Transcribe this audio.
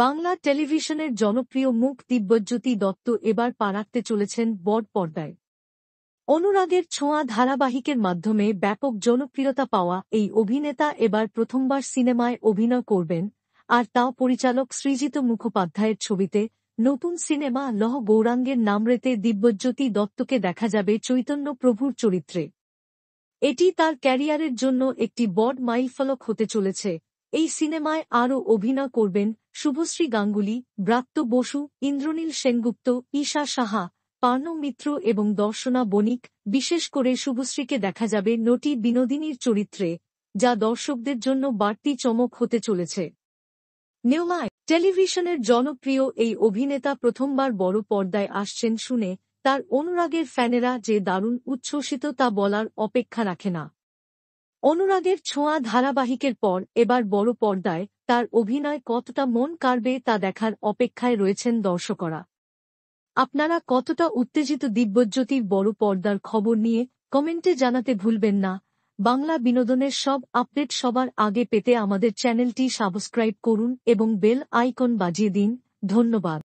বাংলা টেলিভিশনের জনপ্রিয় মুখ দিব্যজ্যোতি দত্ত এবার পা রাখতে চলেছেন বড় পর্দায়। অনুরাগের ছোঁয়া ধারাবাহিকের মাধ্যমে ব্যাপক জনপ্রিয়তা পাওয়া এই অভিনেতা এবার প্রথমবার সিনেমায় অভিনয় করবেন, আর তাও পরিচালক সৃজিত মুখোপাধ্যায়ের ছবিতে। নতুন সিনেমা লহ গৌরাঙ্গের নামরেতে দিব্যজ্যোতি দত্তকে দেখা যাবে চৈতন্য প্রভুর চরিত্রে। এটি তার ক্যারিয়ারের জন্য একটি বড় মাইলফলক হতে চলেছে। এই সিনেমায় আরও অভিনয় করবেন শুভশ্রী গাঙ্গুলি, ব্রাত্য বসু, ইন্দ্রনীল সেনগুপ্ত, ঈশা সাহা, পার্ণ মিত্র এবং দর্শনা বণিক। বিশেষ করে শুভশ্রীকে দেখা যাবে নটি বিনোদিনীর চরিত্রে, যা দর্শকদের জন্য বাড়তি চমক হতে চলেছে। নিউলাইন টেলিভিশনের জনপ্রিয় এই অভিনেতা প্রথমবার বড় পর্দায় আসছেন শুনে তার অনুরাগের ফ্যানেরা যে দারুণ উচ্ছ্বসিত তা বলার অপেক্ষা রাখে না। অনুরাগের ছোঁয়া ধারাবাহিকের পর এবার বড় পর্দায় তার অভিনয় কতটা মন কাড়বে তা দেখার অপেক্ষায় রয়েছেন দর্শকরা। আপনারা কতটা উত্তেজিত দিব্যজ্যোতির বড় পর্দার খবর নিয়ে কমেন্টে জানাতে ভুলবেন না। বাংলা বিনোদনের সব আপডেট সবার আগে পেতে আমাদের চ্যানেলটি সাবস্ক্রাইব করুন এবং বেল আইকন বাজিয়ে দিন। ধন্যবাদ।